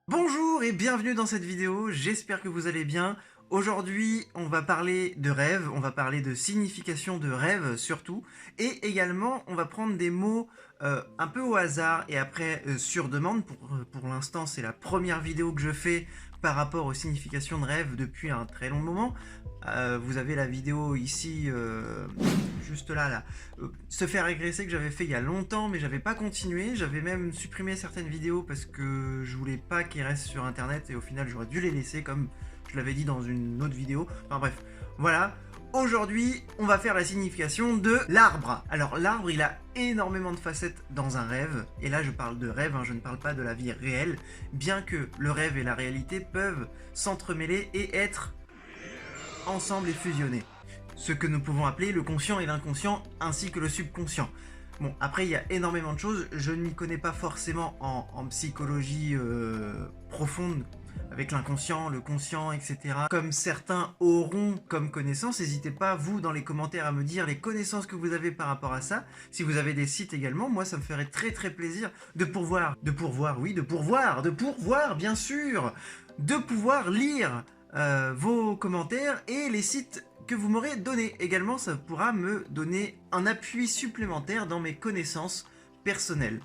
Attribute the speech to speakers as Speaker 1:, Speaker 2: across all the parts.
Speaker 1: Bonjour et bienvenue dans cette vidéo, j'espère que vous allez bien. Aujourd'hui, on va parler de rêve, on va parler de signification de rêve surtout, et également on va prendre des mots un peu au hasard et après sur demande. Pour l'instant, c'est la première vidéo que je fais par rapport aux significations de rêve depuis un très long moment. Vous avez la vidéo ici, juste là, se faire régresser que j'avais fait il y a longtemps, mais j'avais pas continué. J'avais même supprimé certaines vidéos parce que je voulais pas qu'elles restent sur internet et au final j'aurais dû les laisser comme je l'avais dit dans une autre vidéo. Enfin bref, voilà. Aujourd'hui, on va faire la signification de l'arbre. Alors l'arbre, il a énormément de facettes dans un rêve. Et là, je parle de rêve, hein, je ne parle pas de la vie réelle. Bien que le rêve et la réalité peuvent s'entremêler et être ensemble et fusionnés. Ce que nous pouvons appeler le conscient et l'inconscient, ainsi que le subconscient. Bon, après, il y a énormément de choses. Je ne m'y connais pas forcément en psychologie profonde, avec l'inconscient, le conscient, etc. Comme certains auront comme connaissance, n'hésitez pas, vous, dans les commentaires, à me dire les connaissances que vous avez par rapport à ça. Si vous avez des sites également, moi, ça me ferait très très plaisir de pourvoir, bien sûr, de pouvoir lire vos commentaires et les sites que vous m'aurez donné. Également, ça pourra me donner un appui supplémentaire dans mes connaissances personnelles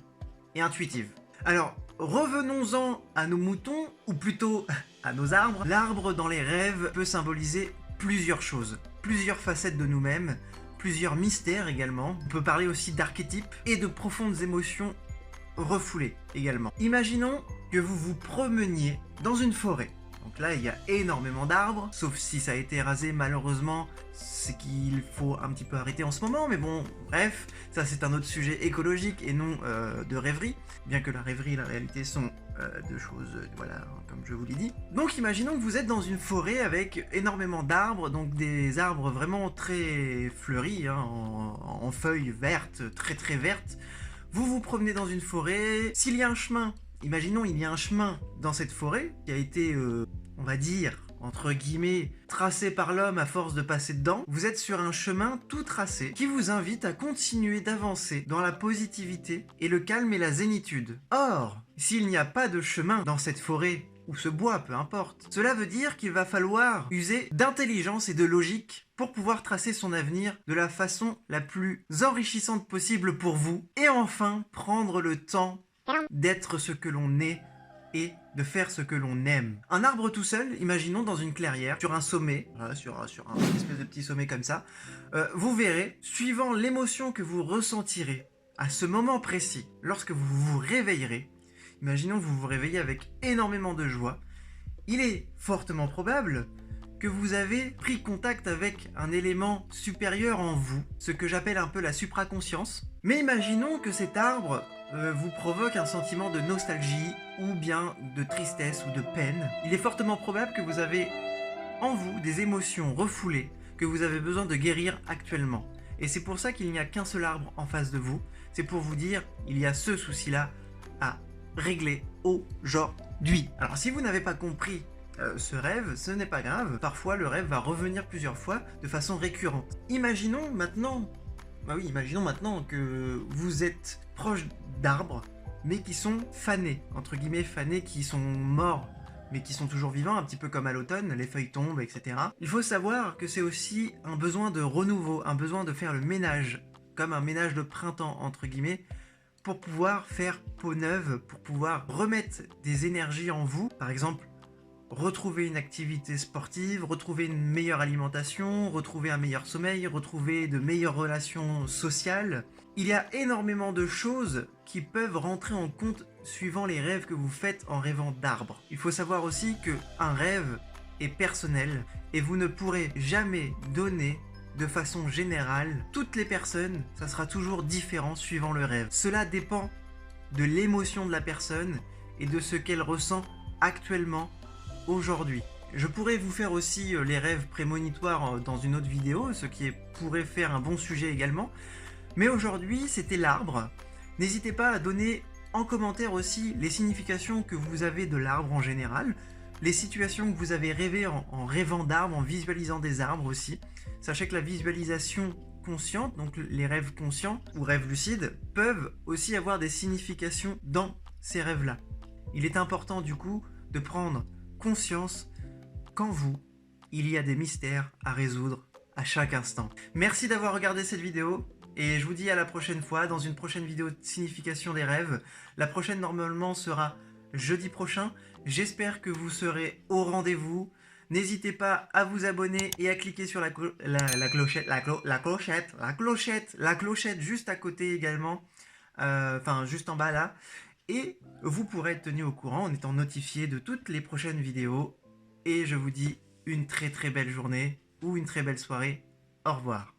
Speaker 1: et intuitives. Alors, revenons-en à nos moutons, ou plutôt à nos arbres. L'arbre dans les rêves peut symboliser plusieurs choses, plusieurs facettes de nous-mêmes, plusieurs mystères également. On peut parler aussi d'archétypes et de profondes émotions refoulées également. Imaginons que vous vous promeniez dans une forêt. Donc là, il y a énormément d'arbres, sauf si ça a été rasé malheureusement, c'est qu'il faut un petit peu arrêter en ce moment, mais bon, bref, ça c'est un autre sujet écologique et non de rêverie, bien que la rêverie et la réalité sont deux choses, voilà, comme je vous l'ai dit. Donc imaginons que vous êtes dans une forêt avec énormément d'arbres, donc des arbres vraiment très fleuris, hein, en feuilles vertes, très très vertes. Vous vous promenez dans une forêt, s'il y a un chemin, imaginons il y a un chemin dans cette forêt qui a été, on va dire, entre guillemets, tracé par l'homme à force de passer dedans. Vous êtes sur un chemin tout tracé qui vous invite à continuer d'avancer dans la positivité et le calme et la zénitude. Or, s'il n'y a pas de chemin dans cette forêt, ou ce bois, peu importe, cela veut dire qu'il va falloir user d'intelligence et de logique pour pouvoir tracer son avenir de la façon la plus enrichissante possible pour vous, et enfin prendre le temps d'être ce que l'on est et de faire ce que l'on aime. Un arbre tout seul, imaginons dans une clairière, sur un sommet, voilà, sur un espèce de petit sommet comme ça, vous verrez, suivant l'émotion que vous ressentirez à ce moment précis, lorsque vous vous réveillerez, imaginons que vous vous réveillez avec énormément de joie, il est fortement probable que vous avez pris contact avec un élément supérieur en vous, ce que j'appelle un peu la supraconscience. Mais imaginons que cet arbre vous provoque un sentiment de nostalgie ou bien de tristesse ou de peine. Il est fortement probable que vous avez en vous des émotions refoulées que vous avez besoin de guérir actuellement. Et c'est pour ça qu'il n'y a qu'un seul arbre en face de vous. C'est pour vous dire, il y a ce souci-là à régler aujourd'hui. Alors si vous n'avez pas compris ce rêve, ce n'est pas grave. Parfois, le rêve va revenir plusieurs fois de façon récurrente. Imaginons maintenant que vous êtes proche d'arbres, mais qui sont fanés, entre guillemets fanés, qui sont morts, mais qui sont toujours vivants, un petit peu comme à l'automne, les feuilles tombent, etc. Il faut savoir que c'est aussi un besoin de renouveau, un besoin de faire le ménage, comme un ménage de printemps, entre guillemets, pour pouvoir faire peau neuve, pour pouvoir remettre des énergies en vous, par exemple, retrouver une activité sportive, retrouver une meilleure alimentation, retrouver un meilleur sommeil, retrouver de meilleures relations sociales. Il y a énormément de choses qui peuvent rentrer en compte suivant les rêves que vous faites en rêvant d'arbres. Il faut savoir aussi qu'un rêve est personnel et vous ne pourrez jamais donner de façon générale toutes les personnes, ça sera toujours différent suivant le rêve. Cela dépend de l'émotion de la personne et de ce qu'elle ressent actuellement aujourd'hui. Je pourrais vous faire aussi les rêves prémonitoires dans une autre vidéo, ce qui pourrait faire un bon sujet également. Mais aujourd'hui, c'était l'arbre. N'hésitez pas à donner en commentaire aussi les significations que vous avez de l'arbre en général, les situations que vous avez rêvées en rêvant d'arbres, en visualisant des arbres aussi. Sachez que la visualisation consciente, donc les rêves conscients ou rêves lucides, peuvent aussi avoir des significations dans ces rêves-là. Il est important du coup de prendre conscience qu'en vous, il y a des mystères à résoudre à chaque instant. Merci d'avoir regardé cette vidéo et je vous dis à la prochaine fois dans une prochaine vidéo de signification des rêves. La prochaine normalement sera jeudi prochain. J'espère que vous serez au rendez-vous. N'hésitez pas à vous abonner et à cliquer sur la clochette juste à côté également, enfin juste en bas là. Et vous pourrez être tenu au courant en étant notifié de toutes les prochaines vidéos. Et je vous dis une très très belle journée ou une très belle soirée. Au revoir.